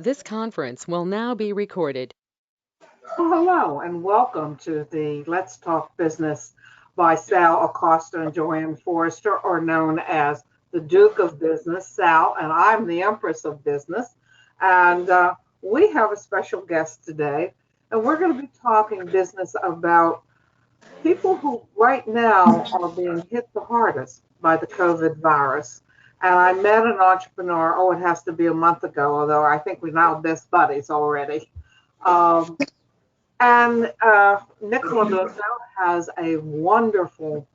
This conference will now be recorded. Well, hello and welcome to the Let's Talk Business by Sal Acosta and JoAnn Forrester, or known as the Duke of Business, Sal, and I'm the Empress of Business. And we have a special guest today, and we're going to be talking business about people who right now are being hit the hardest by the COVID virus. And I met an entrepreneur, it has to be a month ago, although I think we're now best buddies already. Um, and Nick Redondo has a wonderful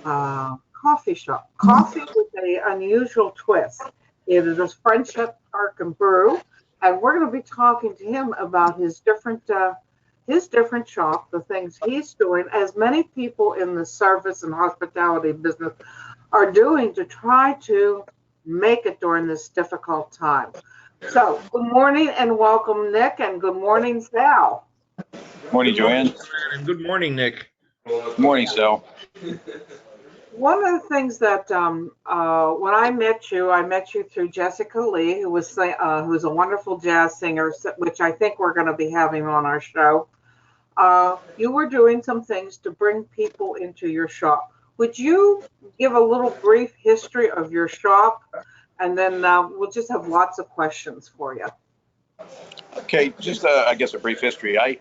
coffee shop, coffee with an unusual twist. It is Friendship Perk and Brew, and we're going to be talking to him about his different shop, the things he's doing, as many people in the service and hospitality business are doing to try to make it during this difficult time. So, good morning and welcome, Nick, and good morning, Sal. Morning, JoAnn. And good morning, Nick. Morning, Sal. One of the things that when I met you through Jessica Lee, who's a wonderful jazz singer, which I think we're going to be having on our show. You were doing some things to bring people into your shop. Would you give a little brief history of your shop, and then we'll just have lots of questions for you. Okay, just I guess a brief history. I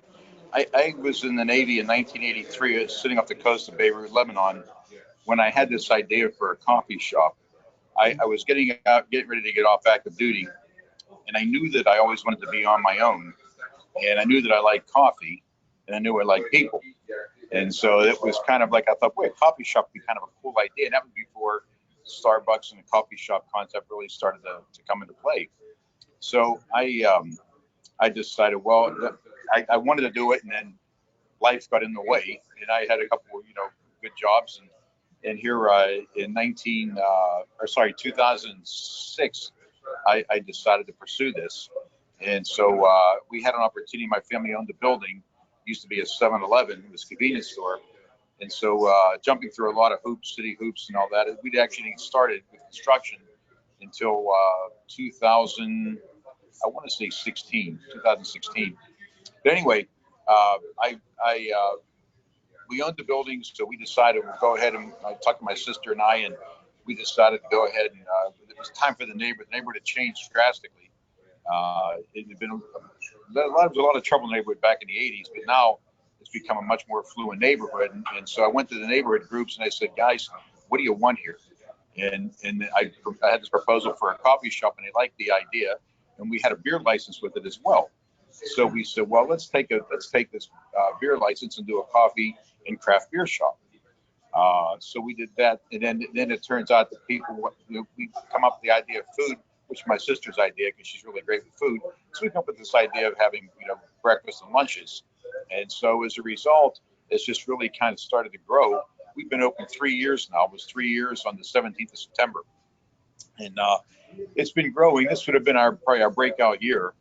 was in the Navy in 1983, sitting off the coast of Beirut, Lebanon, when I had this idea for a coffee shop. I was getting ready to get off active duty, and I knew that I always wanted to be on my own, and I knew that I liked coffee, and I knew I liked people. And so it was kind of like, I thought, boy, a coffee shop would be kind of a cool idea. And that was before Starbucks and the coffee shop concept really started to come into play. So I decided, well, I wanted to do it, and then life got in the way, and I had a couple of, good jobs, and here in 2006, I decided to pursue this, and so we had an opportunity. My family owned a building, used to be a 7-Eleven, it was a convenience store, and so jumping through a lot of hoops, city hoops, and all that, we'd actually started with construction until 2000. I want to say 2016. But anyway, we owned the buildings, so we decided we'd go ahead, and I talked to my sister and we decided to go ahead, and it was time for the neighborhood to change drastically. It had been there was a lot of trouble in the neighborhood back in the 80s, but now it's become a much more affluent neighborhood. And so I went to the neighborhood groups and I said, guys, what do you want here? And I had this proposal for a coffee shop, and they liked the idea, and we had a beer license with it as well. So we said, well, let's take this beer license and do a coffee and craft beer shop. So we did that, and then it turns out that people, we come up with the idea of food, which is my sister's idea because she's really great with food. So we come up with this idea of having breakfast and lunches, and so as a result, it's just really kind of started to grow. We've been open 3 years now. It was 3 years on the 17th of September, and it's been growing. This would have been probably our breakout year,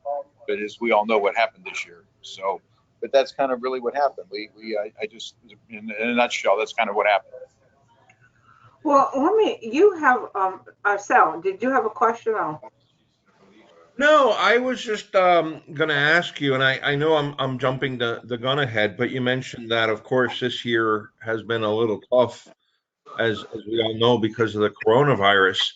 but as we all know, what happened this year. So, but that's kind of really what happened. I just, in a nutshell, that's kind of what happened. Well, you have, Sal, did you have a question? No, I was just going to ask you, and I know I'm jumping the gun ahead, but you mentioned that, of course, this year has been a little tough, as we all know, because of the coronavirus.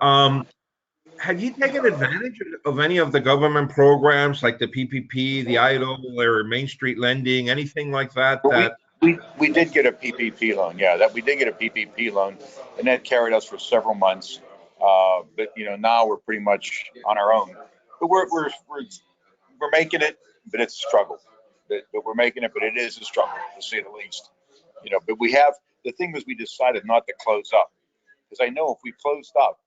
Have you taken advantage of any of the government programs like the PPP, the EIDL, or Main Street lending, anything like that? Well, we did get a PPP loan. Yeah, that we did get a PPP loan, and that carried us for several months. But now we're pretty much on our own. But we're making it, but it's a struggle. But we're making it, but it is a struggle to say the least. But the thing was, we decided not to close up, because I know if we closed up,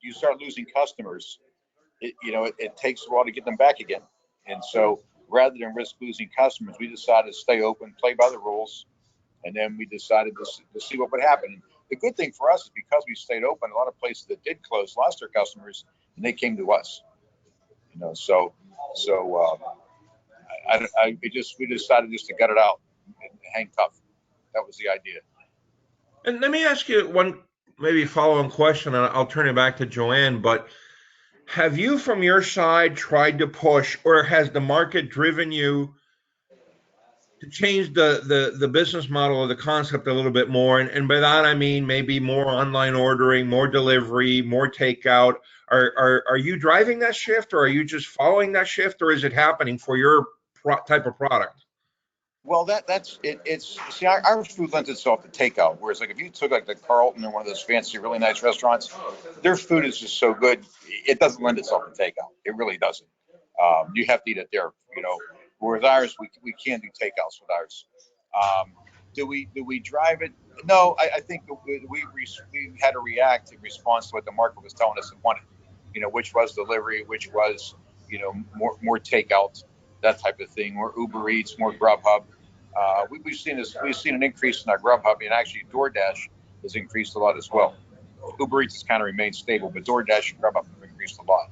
you start losing customers. It takes a while to get them back again, and so rather than risk losing customers, we decided to stay open, play by the rules, and then we decided to see what would happen. The good thing for us is because we stayed open, a lot of places that did close lost their customers, and they came to us. We decided just to gut it out and hang tough. That was the idea. And let me ask you one maybe follow-on question, and I'll turn it back to JoAnn. But Have you, from your side, tried to push, or has the market driven you to change the business model or the concept a little bit more? And by that I mean maybe more online ordering, more delivery, more takeout. Are you driving that shift, or are you just following that shift, or is it happening for your type of product? Well, that's it. It's see, our food lends itself to takeout. Whereas, like, if you took like the Carlton or one of those fancy, really nice restaurants, their food is just so good, it doesn't lend itself to takeout. It really doesn't. You have to eat it there, you know. Whereas ours, we can't do takeouts with ours. Do we drive it? No, I think that we had to react in response to what the market was telling us it wanted. You know, which was delivery, which was, you know, more takeout, that type of thing, more Uber Eats, more Grubhub. We've seen an increase in our Grubhub, and actually DoorDash has increased a lot as well. Uber Eats has kind of remained stable, but DoorDash and Grubhub have increased a lot.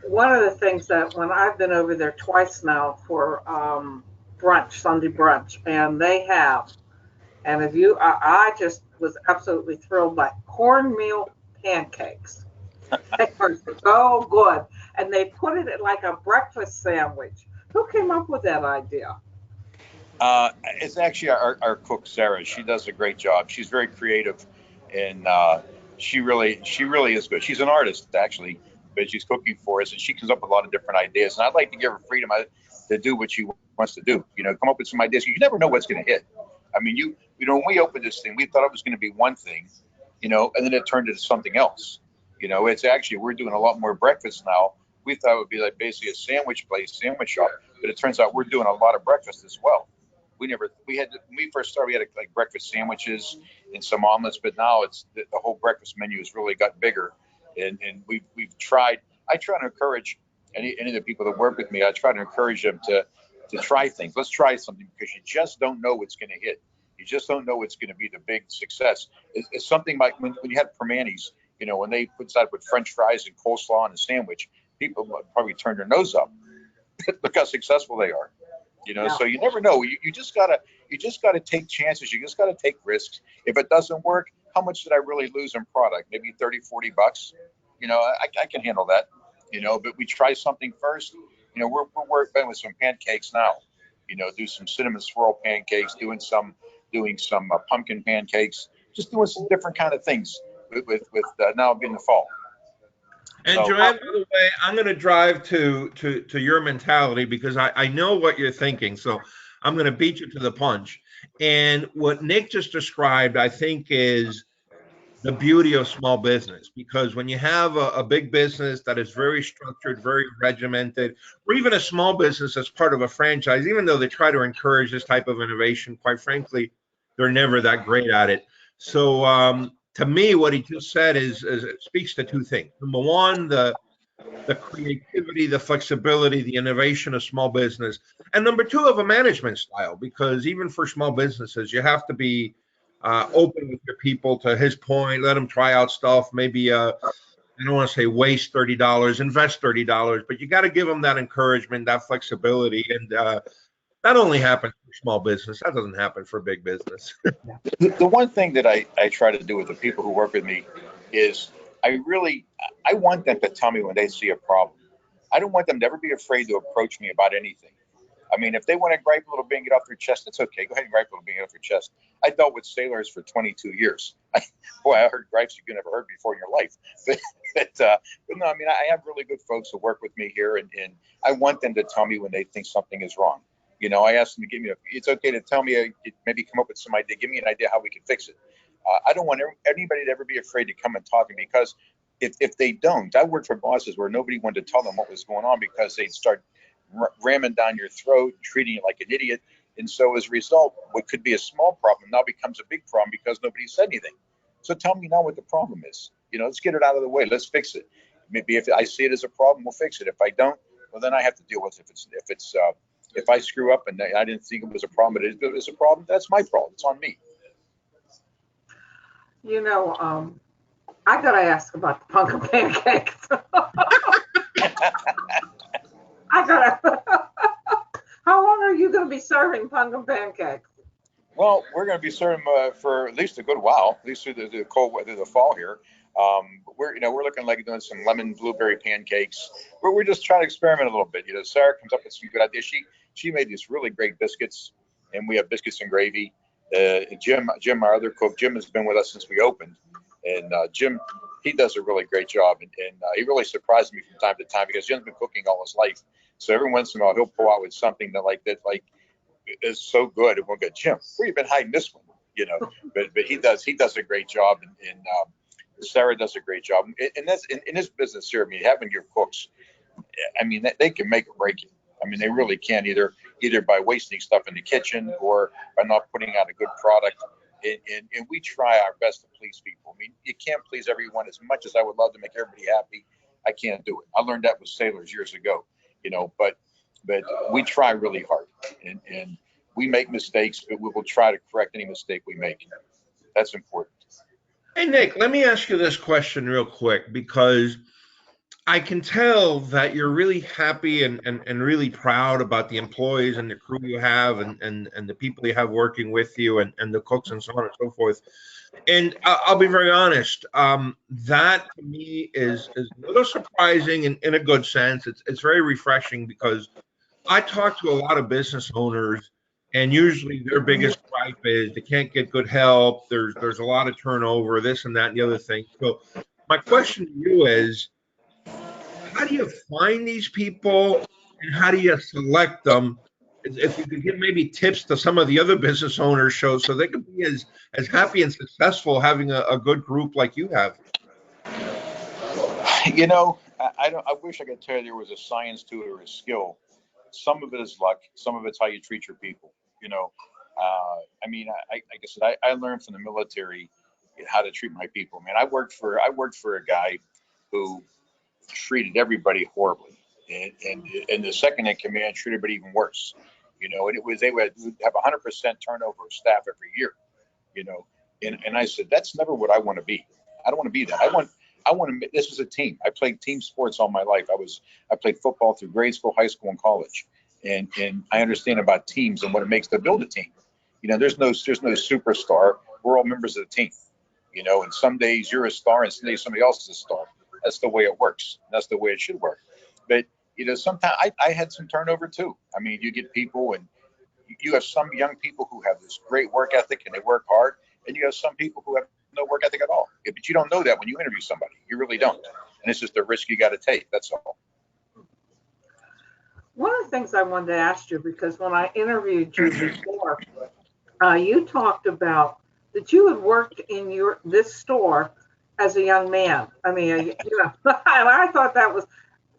One of the things that when I've been over there twice now for brunch, Sunday brunch, and they have, and if you, I just was absolutely thrilled by cornmeal pancakes. They were so good, and they put it in like a breakfast sandwich. Who came up with that idea? It's actually our cook Sarah. She does a great job. She's very creative, and she really is good. She's an artist actually, but she's cooking for us, and she comes up with a lot of different ideas. And I'd like to give her freedom to do what she wants to do. You know, come up with some ideas. You never know what's going to hit. I mean, you know, when we opened this thing, we thought it was going to be one thing, you know, and then it turned into something else. You know, it's actually, we're doing a lot more breakfast now. We thought it would be like basically a sandwich place, sandwich shop, but it turns out we're doing a lot of breakfast as well. When we first started, we had like breakfast sandwiches and some omelets, but now it's the whole breakfast menu has really got bigger. And we've tried, I try to encourage any of the people that work with me, I try to encourage them to try things. Let's try something, because you just don't know what's going to hit. You just don't know what's going to be the big success. It's something like when you had Permanis, you know, when they put that with French fries and coleslaw on a sandwich, people probably turn their nose up. Look how successful they are. You know, Yeah. so you never know. You just gotta take chances. You just gotta take risks. If it doesn't work, how much did I really lose in product? Maybe 30, $40. You know, I can handle that. You know, but we try something first. You know, we're working with some pancakes now. You know, do some cinnamon swirl pancakes, doing some pumpkin pancakes, just doing some different kind of things with now being the fall. And So JoAnn, by the way, I'm going to drive to your mentality because I know what you're thinking. So I'm going to beat you to the punch. And what Nick just described, I think, is the beauty of small business, because when you have a big business that is very structured, very regimented, or even a small business that's part of a franchise, even though they try to encourage this type of innovation, quite frankly, they're never that great at it. So to me, what he just said is it speaks to two things. Number one, the creativity, the flexibility, the innovation of small business, and number two, of a management style, because even for small businesses, you have to be open with your people. To his point, let them try out stuff. Maybe I don't want to say waste $30, invest $30, but you got to give them that encouragement, that flexibility, and that only happens for small business. That doesn't happen for big business. the one thing that I try to do with the people who work with me is I want them to tell me when they see a problem. I don't want them to ever be afraid to approach me about anything. I mean, if they want to gripe a little bit and get off their chest, it's okay. Go ahead and gripe a little bit and get off your chest. I dealt with sailors for 22 years. Boy, I heard gripes you never heard before in your life. But no, I mean, I have really good folks who work with me here, and I want them to tell me when they think something is wrong. You know, I ask them to give me it's okay to tell me, maybe come up with some idea, give me an idea how we can fix it. I don't want anybody to ever be afraid to come and talk to me, because if they don't, I worked for bosses where nobody wanted to tell them what was going on, because they'd start ramming down your throat, treating you like an idiot. And so as a result, what could be a small problem now becomes a big problem because nobody said anything. So tell me now what the problem is. You know, let's get it out of the way. Let's fix it. Maybe if I see it as a problem, we'll fix it. If I don't, well, then I have to deal with it. If I screw up and I didn't think it was a problem, but it was a problem, that's my problem. It's on me. You know, I gotta ask about the pumpkin pancakes. I gotta. How long are you gonna be serving pumpkin pancakes? Well, we're going to be serving for at least a good while, at least through the cold weather, the fall here. We're looking like doing some lemon blueberry pancakes. We're just trying to experiment a little bit. Sarah comes up with some good ideas. She made these really great biscuits, and we have biscuits and gravy. Jim, our other cook, Jim has been with us since we opened, and Jim, he does a really great job, and he really surprises me from time to time because Jim's been cooking all his life. So every once in a while, he'll pull out with something like is so good, and we'll go, Jim, where you been hiding this one? But he does a great job, and Sarah does a great job, and that's in this business here. I mean, having your cooks, I mean, they can make or break it. I mean, they really can either by wasting stuff in the kitchen or by not putting out a good product. And we try our best to please people. I mean, you can't please everyone as much as I would love to make everybody happy. I can't do it. I learned that with sailors years ago, but we try really hard, and we make mistakes, but we will try to correct any mistake we make. That's important. Hey, Nick, let me ask you this question real quick because I can tell that you're really happy and really proud about the employees and the crew you have and the people you have working with you and the cooks and so on and so forth. And I'll be very honest, that to me is a little surprising in a good sense. It's very refreshing because I talk to a lot of business owners, and usually their biggest gripe is they can't get good help. There's a lot of turnover, this and that and the other thing. So my question to you is, how do you find these people, and how do you select them? If you could give maybe tips to some of the other business owners, so they can be as happy and successful having a good group like you have. I don't. I wish I could tell you there was a science to it or a skill. Some of it is luck. Some of it's how you treat your people. I mean, like I said, I learned from the military how to treat my people. Man, I worked for a guy who treated everybody horribly, and the second in command treated everybody even worse. And they would have 100% turnover of staff every year. You know, and I said that's never what I want to be. I don't want to be that. I want to. This is a team. I played team sports all my life. I played football through grade school, high school, and college, and I understand about teams and what it makes to build a team. There's no superstar. We're all members of the team. And some days you're a star, and some days somebody else is a star. That's the way it works. That's the way it should work. But sometimes I had some turnover too. I mean, you get people, and you have some young people who have this great work ethic and they work hard, and you have some people who have no work ethic at all. But you don't know that when you interview somebody. You really don't. And it's just a risk you got to take. That's all. One of the things I wanted to ask you, because when I interviewed you before, you talked about that you had worked in this store as a young man. I mean, and I thought that was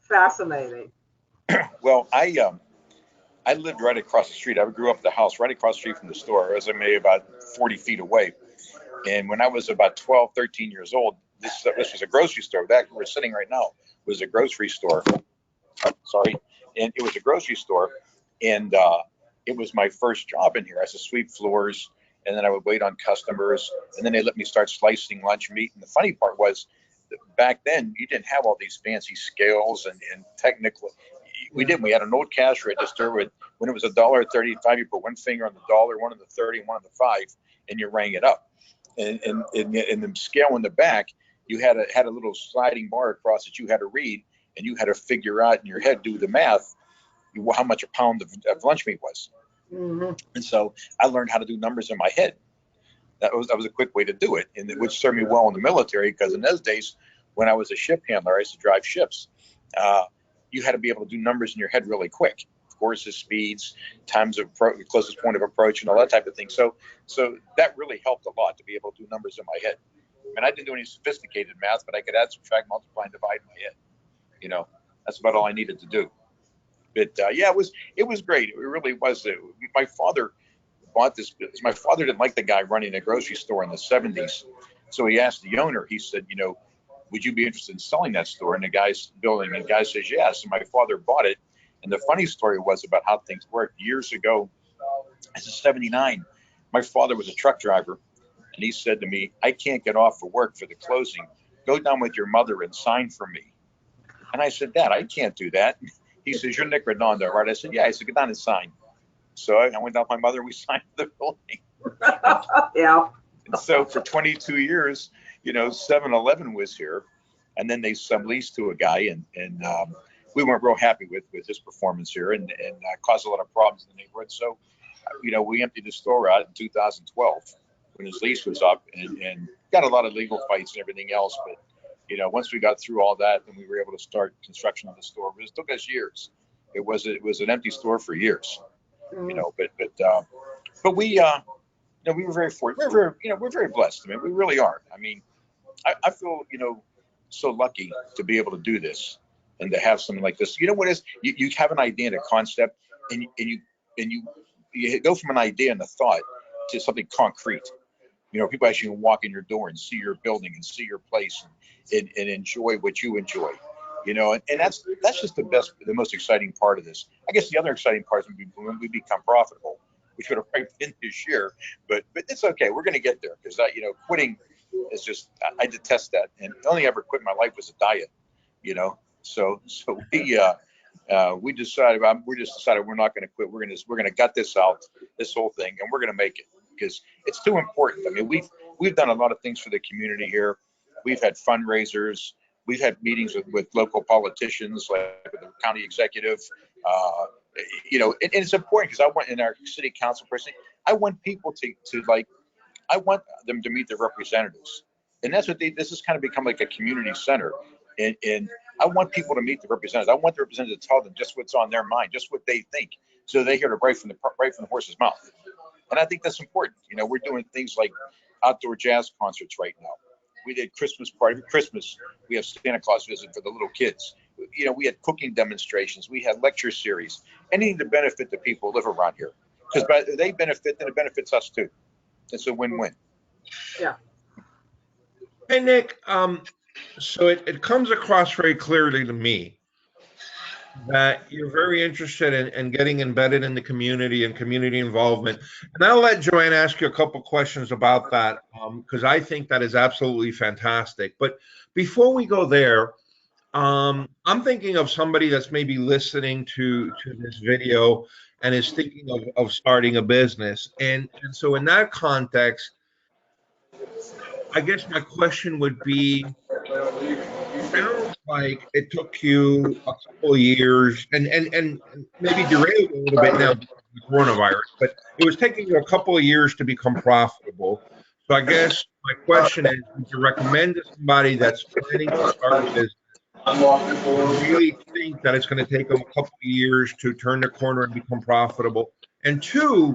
fascinating. Well, I lived right across the street. I grew up at the house right across the street from the store, as I may about 40 feet away. And when I was about 12, 13 years old, this was a grocery store. That we're sitting right now was a grocery store. Sorry. And it was a grocery store. And it was my first job in here. I used to sweep floors, and then I would wait on customers. And then they let me start slicing lunch meat. And the funny part was, back then, you didn't have all these fancy scales and technical. We didn't. We had an old cash register when it was $1.35, you put one finger on the dollar, one on the 30, one on the 5, and you rang it up. And the scale in the back, you had a little sliding bar across that you had to read, and you had to figure out in your head, do the math, how much a pound of lunch meat was. Mm-hmm. And so I learned how to do numbers in my head. That was a quick way to do it, and which served me well in the military, because in those days, when I was a ship handler, I used to drive ships. You had to be able to do numbers in your head really quick. Courses, speeds, times of closest point of approach, and all that type of thing. So that really helped a lot to be able to do numbers in my head. I mean, I didn't do any sophisticated math, but I could add, subtract, multiply, and divide in my head. That's about all I needed to do. But yeah, it was great. It really was. My father bought this business. My father didn't like the guy running a grocery store in the 70s, so he asked the owner. He said, would you be interested in selling that store? And the guy's building, and the guy says yes. And my father bought it. And the funny story was about how things worked. Years ago, this is 79, my father was a truck driver, and he said to me, I can't get off for work for the closing. Go down with your mother and sign for me. And I said, Dad, I can't do that. He says, you're Nick Redondo, right? I said, yeah. I said, get down and sign. So I went down with my mother. We signed for the building. Yeah. And so for 22 years, 7-Eleven was here, and then they subleased to a guy, and we weren't real happy with his performance here, and caused a lot of problems in the neighborhood. So, we emptied the store out in 2012 when his lease was up, and got a lot of legal fights and everything else. But once we got through all that, then we were able to start construction on the store. It took us years. It was an empty store for years, but we were very fortunate. We're very blessed. I mean, we really are. I mean, I feel, so lucky to be able to do this and to have something like this. You know what it is? You have an idea and a concept, and you go from an idea and a thought to something concrete. People actually can walk in your door and see your building and see your place and enjoy what you enjoy. And that's just the most exciting part of this. I guess the other exciting part is when we become profitable, which would have probably been this year, but it's okay. We're going to get there because quitting is just, I detest that. And the only ever quit in my life was a diet. So we decided we're not going to quit. We're going to gut this out, this whole thing, and we're going to make it because it's too important. I mean, we've done a lot of things for the community here. We've had fundraisers. We've had meetings with local politicians, like with the county executive. And it's important because I want, in our city council person, I want people I want them to meet their representatives. And that's what this has kind of become like a community center. And I want people to meet the representatives. I want the representatives to tell them just what's on their mind, just what they think. So they hear it right from the horse's mouth. And I think that's important. We're doing things like outdoor jazz concerts right now. We did Christmas party. Every Christmas, we have Santa Claus visit for the little kids. We had cooking demonstrations. We had lecture series. Anything to benefit the people who live around here. Because they benefit, then it benefits us too. It's a win-win. Yeah. Hey, Nick, so it comes across very clearly to me that you're very interested in getting embedded in the community and community involvement. And I'll let JoAnn ask you a couple questions about that because I think that is absolutely fantastic. But before we go there, I'm thinking of somebody that's maybe listening to this video and is thinking of starting a business. And so in that context, I guess my question would be, sounds like it took you a couple of years and maybe derailed a little bit now because of the coronavirus, but it was taking you a couple of years to become profitable. So I guess my question is, would you recommend to somebody that's planning to start a business and really think that it's going to take them a couple of years to turn the corner and become profitable? And two,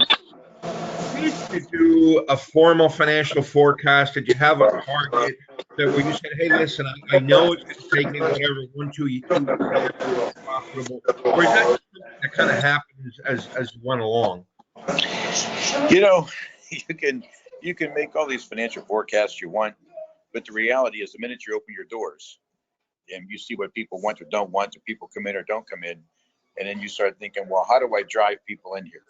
did you do a formal financial forecast? Did you have a target that where you said, "Hey, listen, I know it's going to take me whatever 1, 2 years to be profitable," or is that just something that kind of happens as you went along? You know, you can make all these financial forecasts you want, but the reality is the minute you open your doors and you see what people want or don't want, or people come in or don't come in, and then you start thinking, well, how do I drive people in here?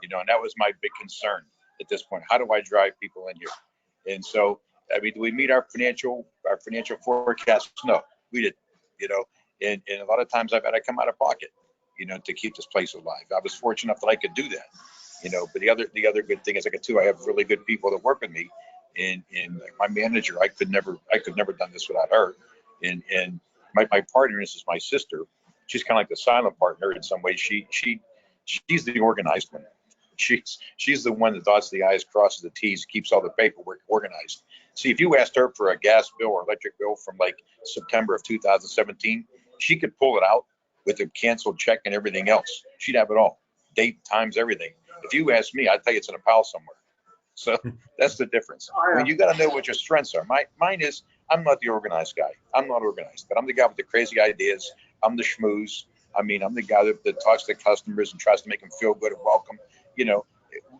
And that was my big concern at this point. How do I drive people in here? And so, I mean, do we meet our financial forecasts? No, we didn't. You know, and a lot of times I've had to come out of pocket, to keep this place alive. I was fortunate enough that I could do that. But the other good thing is I have really good people that work with me, and like my manager, I could never done this without her, and my partner, this is my sister. She's kind of like the silent partner in some ways. She's the organized one. She's the one that dots the I's, crosses the T's, keeps all the paperwork organized. See, if you asked her for a gas bill or electric bill from like September of 2017, she could pull it out with a canceled check and everything else. She'd have it all, date, times, everything. If you ask me, I'd tell you it's in a pile somewhere. So that's the difference. I mean, you got to know what your strengths are. Mine is, I'm not the organized guy. I'm not organized, but I'm the guy with the crazy ideas. I'm the schmooze. I mean, I'm the guy that talks to customers and tries to make them feel good and welcome.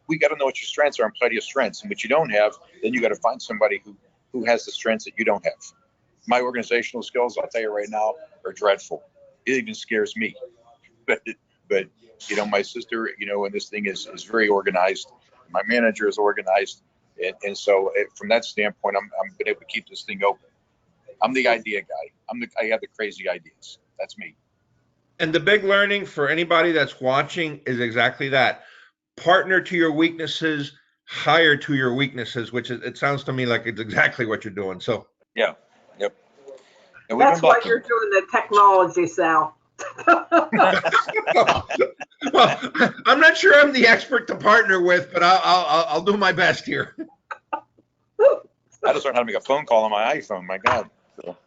We got to know what your strengths are and play to your strengths. And what you don't have, then you got to find somebody who has the strengths that you don't have. My organizational skills, I'll tell you right now, are dreadful. It even scares me. But my sister, and this thing is very organized. My manager is organized. And so from that standpoint, I'm been able to keep this thing open. I'm the idea guy. I have the crazy ideas. That's me. And the big learning for anybody that's watching is exactly that. Partner to your weaknesses, higher to your weaknesses, which it sounds to me like it's exactly what you're doing. So Yeah. Yep. And we've That's been why lucky. you're doing the technology, Sal. well, I'm not sure I'm the expert to partner with, but I'll do my best here. I just learned how to make a phone call on my iPhone. My God. So,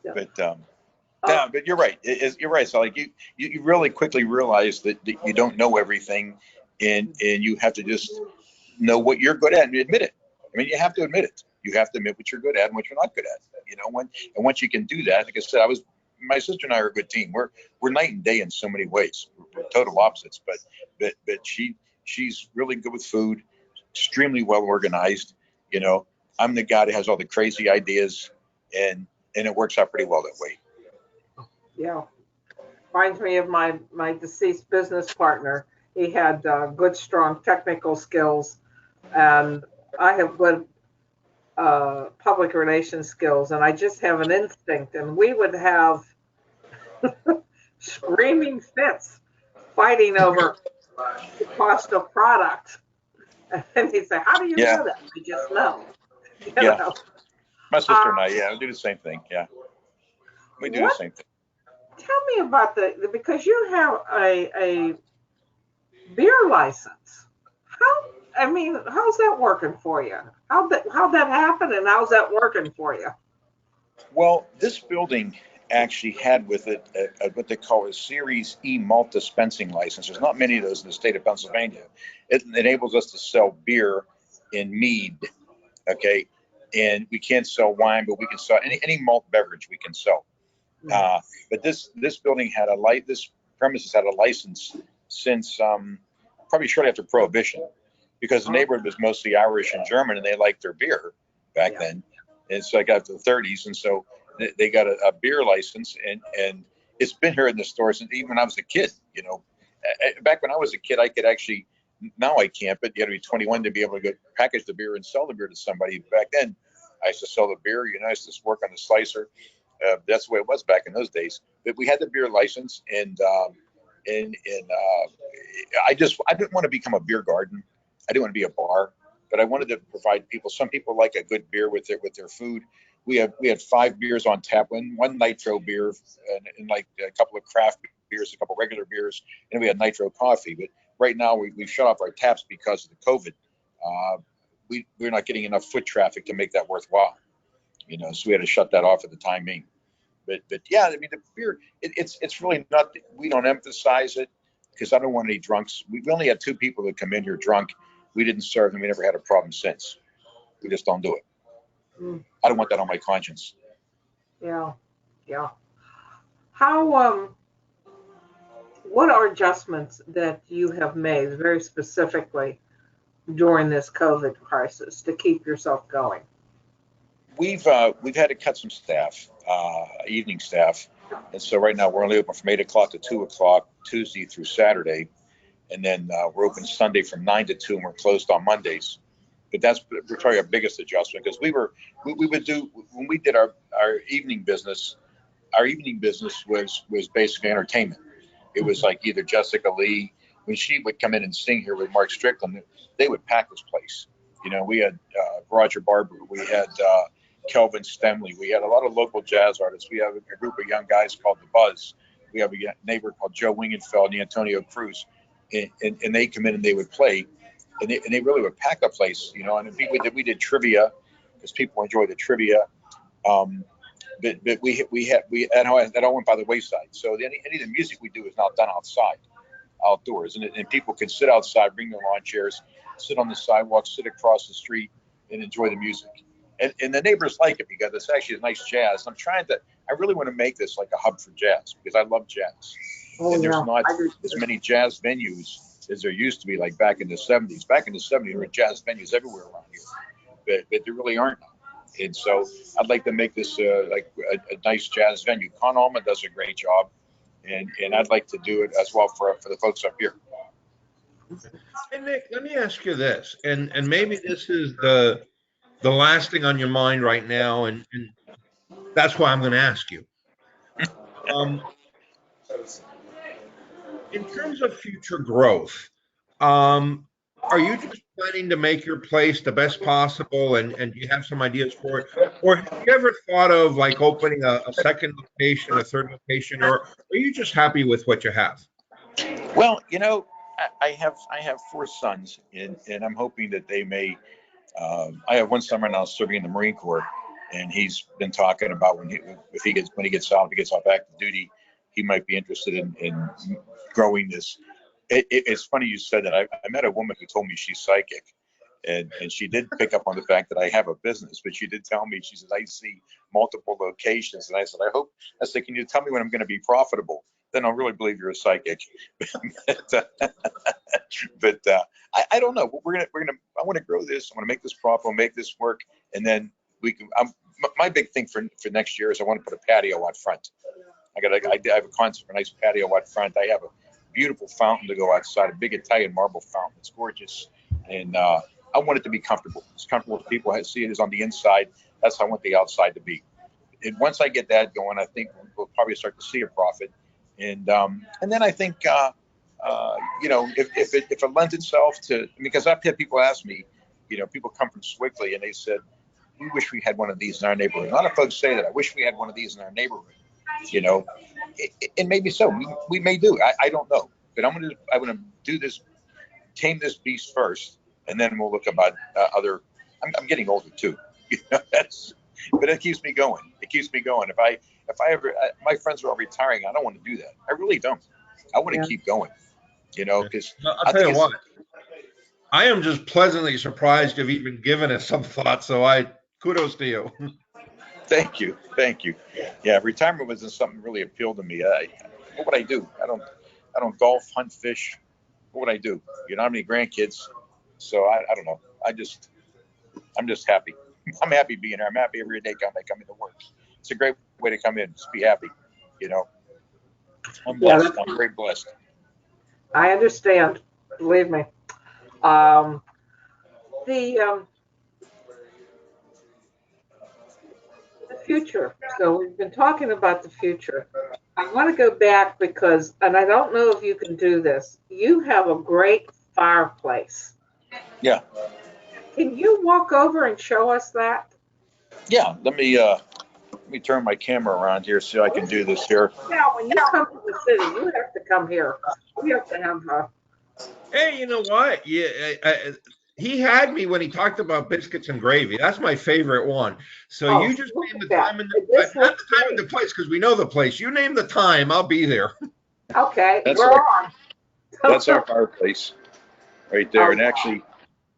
Yeah. but yeah, but you're right. You're right. So like you really quickly realize that you don't know everything, and you have to just know what you're good at and admit it. I mean, you have to admit it. You have to admit what you're good at and what you're not good at. You know, once you can do that, like I said, my sister and I are a good team. We're night and day in so many ways. We're total opposites, but she's really good with food, extremely well organized. You know, I'm the guy that has all the crazy ideas, and it works out pretty well that way. Yeah. Reminds me of my deceased business partner. He had good, strong technical skills, and I have good public relations skills, and I just have an instinct. And we would have screaming fits fighting over the cost of product. And he'd say, "How do you Yeah, know that?" I just know. You yeah. know. My sister and Um, I, yeah, we do the same thing. Yeah, we do the what? same thing. Tell me about because you have a beer license. How? I mean, how's that working for you? How'd that happen, and how's that working for you? Well, this building actually had with it what they call a Series E malt dispensing license. There's not many of those in the state of Pennsylvania. It enables us to sell beer and mead. Okay, and we can't sell wine, but we can sell any malt beverage we can sell. But this building had this premises had a license since probably shortly after Prohibition, because the neighborhood was mostly Irish and German, and they liked their beer back then. And so I got to the 30s, and so they got a beer license, and it's been here in the stores since even when I was a kid. You know, back when I was a kid, I could actually. Now I can't, but you got to be 21 to be able to go package the beer and sell the beer to somebody. Back then, I used to sell the beer. You know, I used to work on the slicer. That's the way it was back in those days. But we had the beer license, and I didn't want to become a beer garden. I didn't want to be a bar, but I wanted to provide people. Some people like a good beer with their food. We had 5 beers on tap, one nitro beer, and like a couple of craft beers, a couple of regular beers, and we had nitro coffee. But right now we've shut off our taps because of the COVID. We're not getting enough foot traffic to make that worthwhile. You know, so we had to shut that off at the time being. But yeah, I mean the beer, it's really not. We don't emphasize it because I don't want any drunks. We only had 2 people that come in here drunk. We didn't serve them. We never had a problem since. We just don't do it. Mm, I don't want that on my conscience. yeah, yeah. How what are adjustments that you have made very specifically during this COVID crisis to keep yourself going? We've had to cut some staff, evening staff, and so right now we're only open from 8 o'clock to 2 o'clock Tuesday through Saturday, and then we're open Sunday from 9 to 2, and we're closed on Mondays. But that's probably our biggest adjustment because we would do when we did our evening business. Our evening business was basically entertainment. It was like either Jessica Lee, when she would come in and sing here with Mark Strickland, they would pack this place. You know, we had Roger Barber, we had Kelvin Stemley, we had a lot of local jazz artists. We have a group of young guys called the Buzz. We have a neighbor called Joe Wingenfeld and Antonio Cruz, and they come in and they would play, and they really would pack a place. You know, and we did trivia because people enjoy the trivia. But that all went by the wayside. So any of the music we do is now done outdoors, and people can sit outside, bring their lawn chairs, sit on the sidewalk, sit across the street, and enjoy the music. And the neighbors like it because it's actually a nice jazz. I really want to make this like a hub for jazz because I love jazz. Oh And there's yeah, not I do. as many jazz venues as there used to be, like back in the 70s. Back in the 70s, there were jazz venues everywhere around here, but there really aren't now. And so I'd like to make this like a nice jazz venue. Con Alma does a great job, and I'd like to do it as well for the folks up here. Hey, Nick, let me ask you this, and maybe this is the last thing on your mind right now, and that's why I'm going to ask you. Um, in terms of future growth, um, are you just planning to make your place the best possible, and do you have some ideas for it? Or have you ever thought of like opening a second location, a third location, or are you just happy with what you have? Well, I have four sons, and I'm hoping that they may. I have one son right now serving in the Marine Corps, and he's been talking about when he gets out, if he gets off active duty, he might be interested in growing this. It's funny you said that. I met a woman who told me she's psychic, and she did pick up on the fact that I have a business, but she did tell me, she says, I see multiple locations. And I said, I said, can you tell me when I'm going to be profitable? Then I'll really believe you're a psychic. but I don't know. I want to grow this. I want to make this profitable, make this work. And then we can, my big thing for next year is I want to put a patio out front. I have a concept for a nice patio out front. I have a beautiful fountain to go outside, a big Italian marble fountain. It's gorgeous. And I want it to be comfortable. As comfortable as people see it is on the inside. That's how I want the outside to be. And once I get that going, I think we'll probably start to see a profit. And then I think, if it lends itself to, because I've had people ask me, people come from Swickley and they said, we wish we had one of these in our neighborhood. A lot of folks say that. I wish we had one of these in our neighborhood. And maybe so. We may do. I don't know. But I'm gonna do this, tame this beast first, and then we'll look about other. I'm getting older too. But it keeps me going. It keeps me going. If I ever, my friends are all retiring. I don't want to do that. I really don't. I want to keep going. Because I'll tell you what. I am just pleasantly surprised you've even given it some thought. So kudos to you. Thank you. Yeah, retirement wasn't something really appealed to me. What would I do? I don't golf, hunt, fish. What would I do? I don't have any grandkids, so I don't know. I'm just happy. I'm happy being here. I'm happy every day I come into work. It's a great way to come in. Just be happy. I'm blessed. I'm very blessed. I understand. Believe me. The future. So we've been talking about the future. I want to go back because, and I don't know if you can do this. You have a great fireplace. Yeah. Can you walk over and show us that? Yeah. Let me turn my camera around here so I can do this here. Now, when you come to the city, you have to come here. We have to have her. Hey, you know what? Yeah, he had me when he talked about biscuits and gravy. That's my favorite one. So you just name the time and not the time and the place, because we know the place. You name the time, I'll be there. Okay, we're on. That's our fireplace right there. And actually,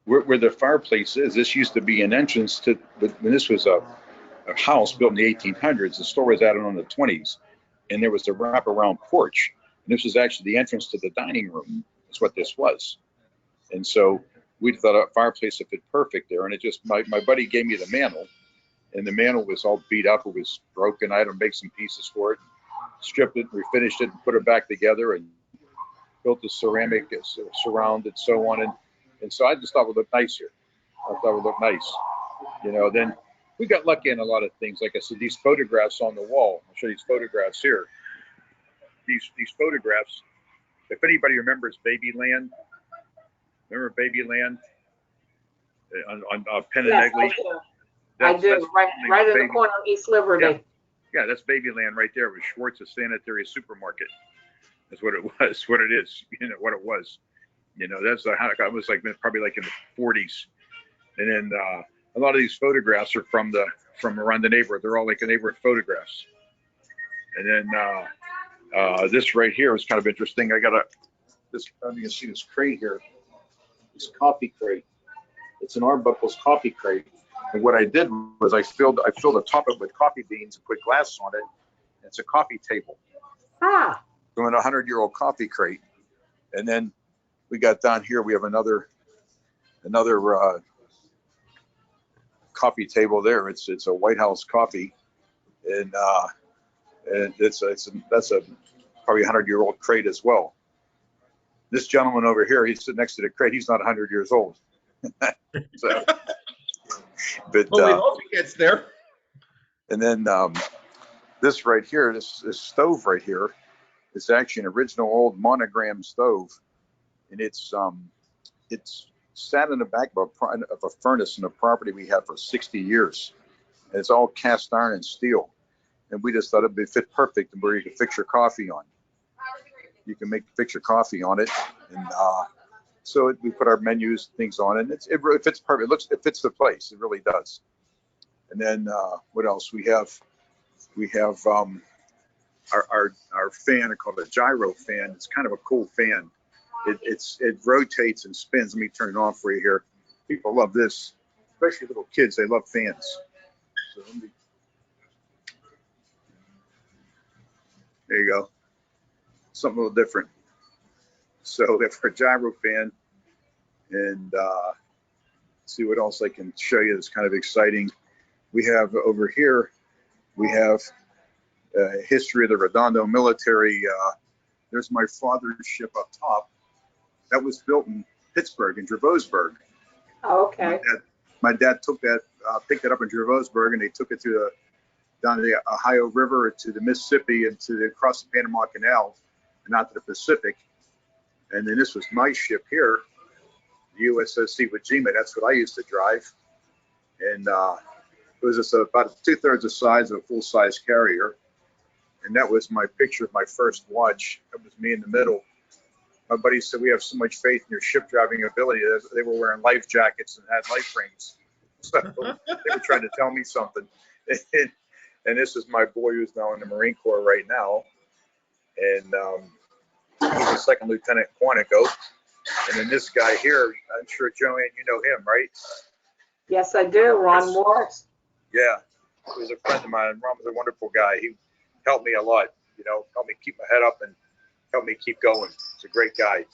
where the fireplace is, this used to be an entrance to, when this was a house built in the 1800s. The store was added on the 20s, and there was a wraparound porch. And this was actually the entrance to the dining room. That's what this was. And so we thought a fireplace would fit perfect there. And it just, my buddy gave me the mantle, and the mantle was all beat up. It was broken. I had to make some pieces for it, stripped it, refinished it, and put it back together, and built the ceramic surround and so on. And so I just thought it would look nice here. I thought it would look nice. Then we got lucky in a lot of things. Like I said, these photographs on the wall. I'll show you these photographs here. These photographs, if anybody remembers Babyland, remember Babyland on Penn and Negley? I do, right in the corner of East Liberty. Yeah, that's Babyland right there with Schwartz's Sanitary Supermarket. That's what it was, what it is, what it was. That's I was like probably like in the 40s. And then a lot of these photographs are from around the neighborhood. They're all like neighborhood photographs. And then this right here was kind of interesting. I got you can see this crate here, this coffee crate. It's an Arbuckle's coffee crate. And what I did was I filled the top of it with coffee beans and put glass on it. It's a coffee table. From a 100-year-old coffee crate. And then we got down here, we have another coffee table there. It's a White House coffee, and that's a probably 100-year-old crate as well. This gentleman over here, he's sitting next to the crate. He's not 100 years old. So, but we hope he gets there. And then this right here, this stove right here, is actually an original old monogram stove, and it's sat in the back of a furnace in a property we had for 60 years. And it's all cast iron and steel. And we just thought it'd be fit perfect where you could fix your coffee on. You can fix your coffee on it. And so we put our menus, things on it. And it really fits perfect. It fits the place. It really does. And then what else? We have our fan, I call it a Gyro Fan. It's kind of a cool fan. It rotates and spins. Let me turn it on for you here. People love this, especially little kids. They love fans. So there you go. Something a little different. So we have our Gyro Fan, and see what else I can show you that's kind of exciting. We have over here, we have history of the Redondo military. There's my father's ship up top. That was built in Pittsburgh, in Dravosburg. Oh, okay. My dad took that, picked it up in Dravosburg, and they took it to down the Ohio River to the Mississippi and across the Panama Canal and out to the Pacific. And then this was my ship here, the USS Iwo Jima. That's what I used to drive. And it was just about 2/3 the size of a full-size carrier. And that was my picture of my first watch. That was me in the middle. My buddy said, we have so much faith in your ship driving ability. They were wearing life jackets and had life rings. So they were trying to tell me something. And this is my boy who's now in the Marine Corps right now. And he's a second lieutenant Quantico. And then this guy here, I'm sure JoAnn, you know him, right? Yes, I do. Ron Morris. Yeah, he was a friend of mine. Ron was a wonderful guy. He helped me a lot, helped me keep my head up and helped me keep going. He's a great guy.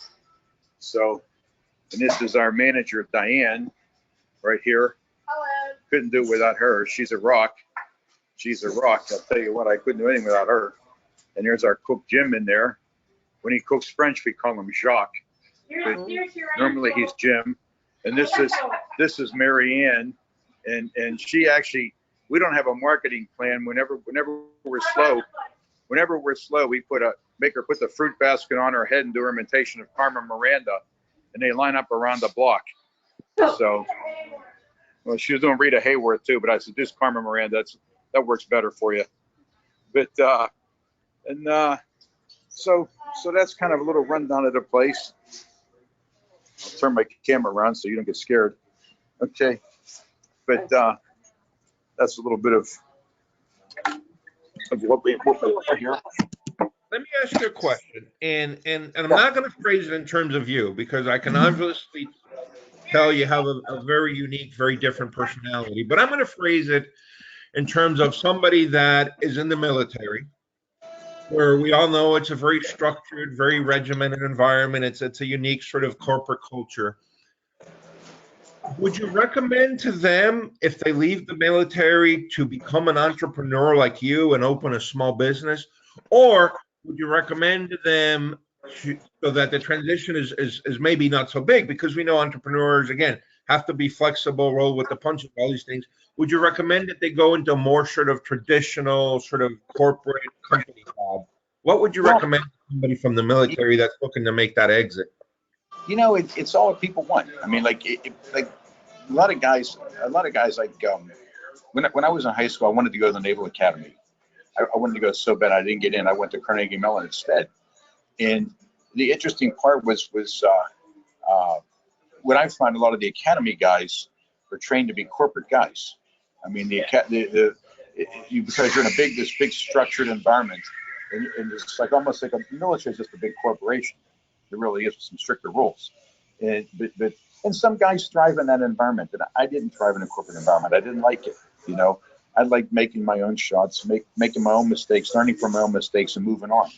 So, and this is our manager, Diane, right here. Hello. Couldn't do it without her. She's a rock. She's a rock. I'll tell you what, I couldn't do anything without her. And there's our cook, Jim, in there. When he cooks French, we call him Jacques. Normally he's Jim. And this is Mary Ann. And she actually, we don't have a marketing plan. Whenever we're slow, we make her put the fruit basket on her head and do her imitation of Carmen Miranda, and they line up around the block. So, well, she was doing Rita Hayworth too, but I said, just Carmen Miranda. That works better for you. But so that's kind of a little rundown of the place. I'll turn my camera around so you don't get scared. Okay. But that's a little bit of what we here. Let me ask you a question, and I'm not going to phrase it in terms of you, because I can obviously tell you have a very unique, very different personality. But I'm going to phrase it in terms of somebody that is in the military, where we all know it's a very structured, very regimented environment. It's a unique sort of corporate culture. Would you recommend to them, if they leave the military, to become an entrepreneur like you and open a small business? Or would you recommend to them so that the transition is maybe not so big, because we know entrepreneurs, again, have to be flexible, roll with the punches, all these things. Would you recommend that they go into a more sort of traditional sort of corporate company job? What would you recommend to somebody from the military that's looking to make that exit? It's all what people want. I mean, like a lot of guys like when I was in high school, I wanted to go to the Naval Academy. I wanted to go so bad I didn't get in. I went to Carnegie Mellon instead. And the interesting part was when I find a lot of the academy guys are trained to be corporate guys. I mean, because you're in this big structured environment, and it's like almost like the military is just a big corporation. It really is, with some stricter rules. And some guys thrive in that environment, and I didn't thrive in a corporate environment. I didn't like it. I like making my own shots, making my own mistakes, learning from my own mistakes, and moving on.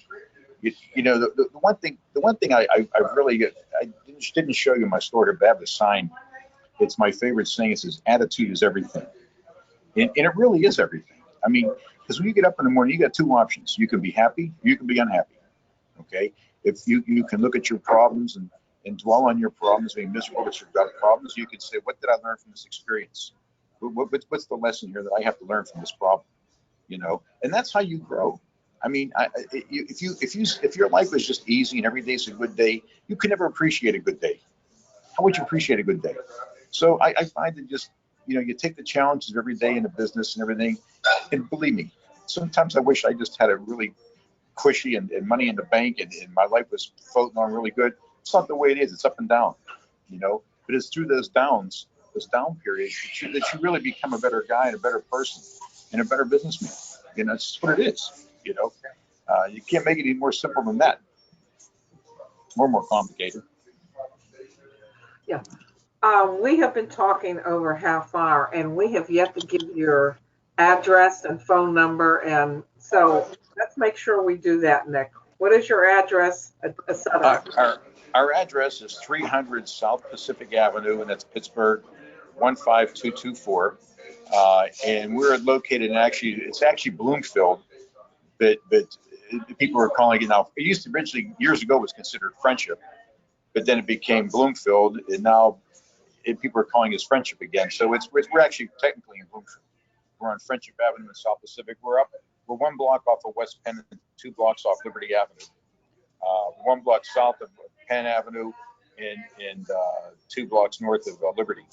The one thing I really didn't show you in my story, but I have a sign. It's my favorite saying. It says, "Attitude is everything," and it really is everything. I mean, because when you get up in the morning, you got two options. You can be happy, you can be unhappy. Okay, if you can look at your problems and dwell on your problems, being miserable that you've got problems, you can say, "What did I learn from this experience? What's the lesson here that I have to learn from this problem?" And that's how you grow. I mean, if your life is just easy and every day's a good day, you can never appreciate a good day. how would you appreciate a good day? So I find that just, you take the challenges of every day in the business and everything. And believe me, sometimes I wish I just had a really cushy and money in the bank and my life was floating on really good. It's not the way it is. It's up and down, but it's through those down periods that you really become a better guy and a better person and a better businessman. That's just what it is. You can't make it any more simple than that. More complicated. Yeah. We have been talking over half hour, and we have yet to give your address and phone number, and so let's make sure we do that, Nick. What is your address? Our address is 300 South Pacific Avenue, and that's Pittsburgh 15224. And we're located in it's actually Bloomfield, but people are calling it now. It used to originally, years ago, was considered Friendship, but then it became Bloomfield, and now people are calling us Friendship again. So we're actually technically in Bloomfield. We're on Friendship Avenue in South Pacific. We're 1 block off of West Penn and 2 blocks off Liberty Avenue. 1 block south of Penn Avenue and 2 blocks north of Liberty.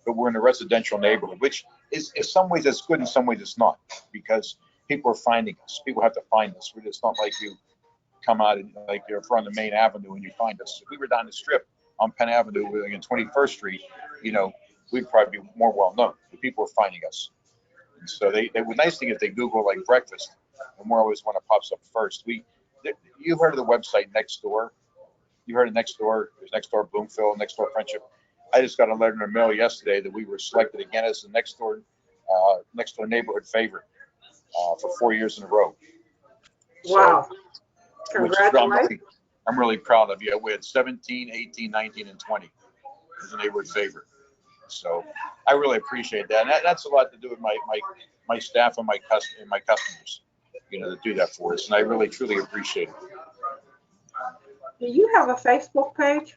But we're in a residential neighborhood, which is in some ways it's good, in some ways it's not, because people are finding us. People have to find us. It's not like you come out and like you're from the main avenue and you find us. If we were down the strip on Penn Avenue in 21st Street, we'd probably be more well known. The people are finding us. And so the nice thing is they Google like breakfast, and we're always one that pops up first. You've heard of the website Nextdoor. You heard of Nextdoor. There's Nextdoor Bloomfield, Nextdoor Friendship. I just got a letter in the mail yesterday that we were selected again as the Nextdoor neighborhood favorite for 4 years in a row. Wow. Congratulations. I'm really proud of you. We had 17, 18, 19, and 20 as a neighborhood favorite. So I really appreciate that. And that's a lot to do with my staff and my customers, to do that for us. And I really, truly appreciate it. Do you have a Facebook page?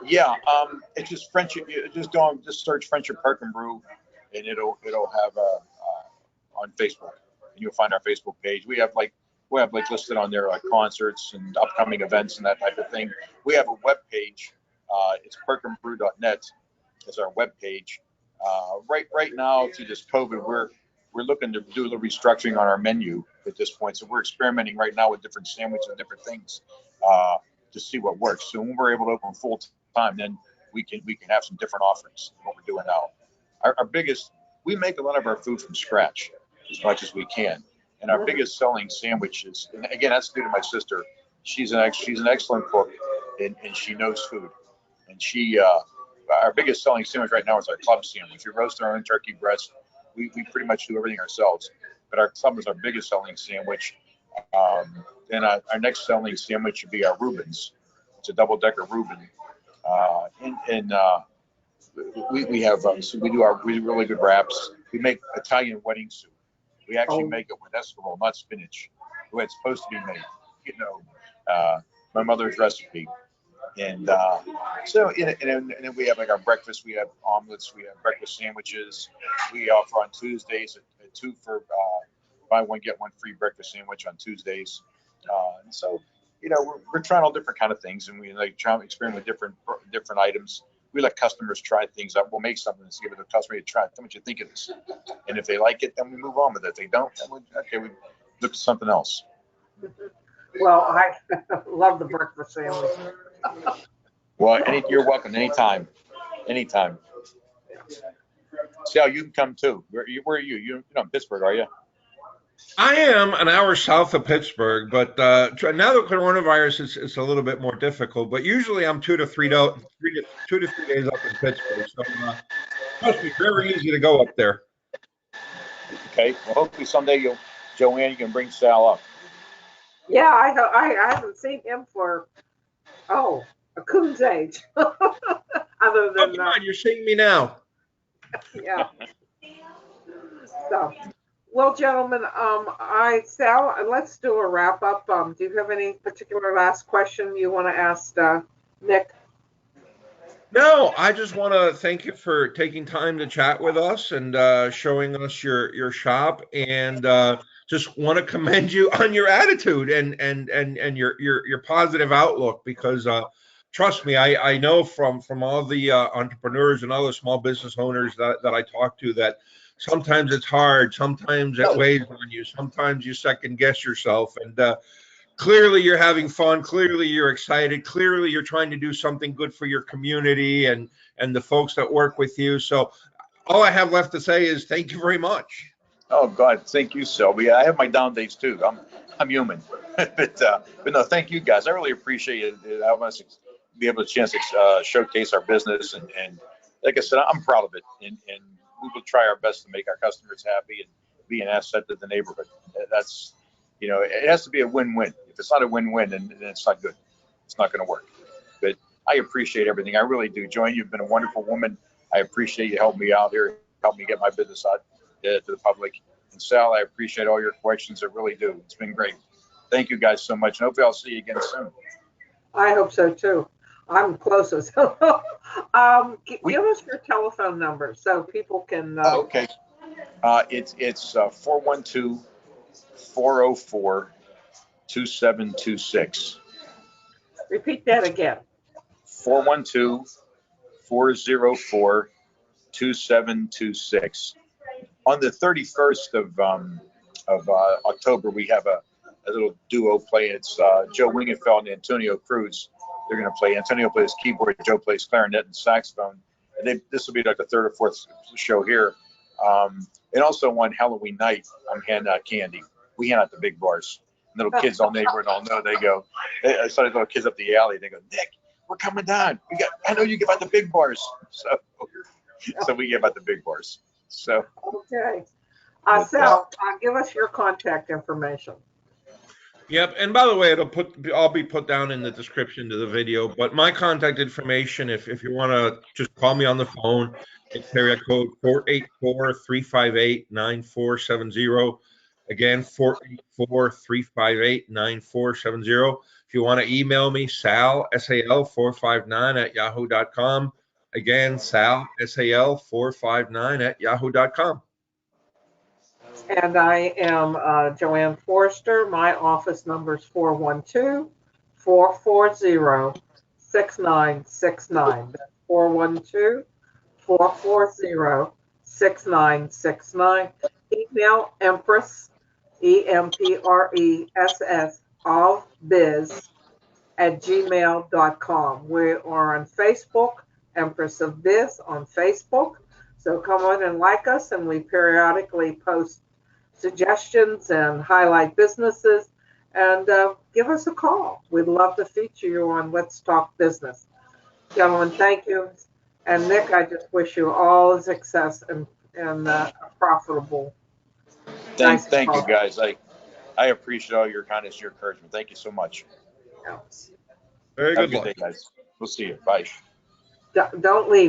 Yeah, it's just Friendship. Just search Friendship Perk and Brew, and it'll have on Facebook, and you'll find our Facebook page. We have listed on there concerts and upcoming events and that type of thing. We have a web page. It's perkandbrew.net is our web page. Right now through this COVID, we're looking to do a little restructuring on our menu at this point. So we're experimenting right now with different sandwiches and different things to see what works. So when we're able to open full time, then we can have some different offerings than what we're doing now. We make a lot of our food from scratch as much as we can. And our biggest selling sandwiches, and again, that's due to my sister. She's an excellent cook, and she knows food. And our biggest selling sandwich right now is our club sandwich. We roast our own turkey breast. We pretty much do everything ourselves. But our club is our biggest selling sandwich. Then our next selling sandwich would be our Reubens. It's a double-decker Reuben. We do really good wraps. We make Italian wedding soup. We actually make it with escargot, not spinach, the way it's supposed to be made. My mother's recipe. And then we have like our breakfast. We have omelets. We have breakfast sandwiches. We offer on Tuesdays a 2 for buy one get one free breakfast sandwich on Tuesdays. And so we're trying all different kind of things, and we trying to experiment with different items. We let customers try things out. We'll make something and give it to the customer to try. Tell me what you think of this. And if they like it, then we move on with it. If they don't, then we look at something else. Well, I love the breakfast sandwich. Well, you're welcome anytime. Anytime. Sal, you can come too. Where are you? You're in Pittsburgh, are you? I am an hour south of Pittsburgh, but now the coronavirus is a little bit more difficult. But usually I'm 2 to 3 days up in Pittsburgh, so it must be very easy to go up there. Okay. Well, hopefully someday JoAnn, you can bring Sal up. Yeah, I haven't seen him for a coon's age. Other than come on, you're seeing me now. Yeah. So. Well, gentlemen, Sal, let's do a wrap up. Do you have any particular last question you want to ask Nick? No, I just want to thank you for taking time to chat with us and showing us your shop, and just want to commend you on your attitude and your positive outlook, because trust me, I know from all the entrepreneurs and other small business owners that I talk to that sometimes it's hard, sometimes it weighs on you, sometimes you second guess yourself, and clearly you're having fun, clearly you're excited, clearly you're trying to do something good for your community and the folks that work with you. So all I have left to say is thank you very much. Oh God, thank you, Sylvia. I have my down days too. I'm human, but no, thank you guys. I really appreciate it. I want to be able to chance to showcase our business, and like I said, I'm proud of it, and we will try our best to make our customers happy and be an asset to the neighborhood. That's, it has to be a win-win. If it's not a win-win, then it's not good. It's not going to work. But I appreciate everything. I really do. JoAnn, you've been a wonderful woman. I appreciate you helping me out here, help me get my business out to the public. And Sal, I appreciate all your questions. I really do. It's been great. Thank you guys so much. And hopefully I'll see you again soon. I hope so too. I'm closest. Give us your telephone number so people can. Okay. It's 412-404-2726. Repeat that again. 412-404-2726. On the 31st of October, we have a little duo play. It's Joe Wingefeld and Antonio Cruz. They're going to play. Antonio plays keyboard, Joe plays clarinet and saxophone. And this will be like the third or fourth show here. And also on Halloween night, I'm handing out candy. We hand out the big bars. Little kids all neighborhood all know. I saw these little kids up the alley. They go, Nick, we're coming down. I know you give out the big bars. So we give out the big bars. So okay. Sal, give us your contact information. Yep, and by the way, I'll be put down in the description to the video. But my contact information, if you want to just call me on the phone, it's area code 484-358-9470. Again, 484-358-9470. If you want to email me, Sal, SAL459 @yahoo.com. Again, Sal, SAL459 @yahoo.com. And I am JoAnn Forrester. My office number is 412-440-6969. That's 412-440-6969. Email Empress, EMPRESS, of biz @gmail.com. We are on Facebook, Empress of Biz on Facebook. So come on and like us, and we periodically post suggestions and highlight businesses, and give us a call. We'd love to feature you on Let's Talk Business. Gentlemen, thank you. And Nick, I just wish you all success and a profitable. Thank you guys. I appreciate all your kindness, your encouragement. Thank you so much. Yeah. Very Have good a good day, guys. We'll see you. Bye. Don't leave.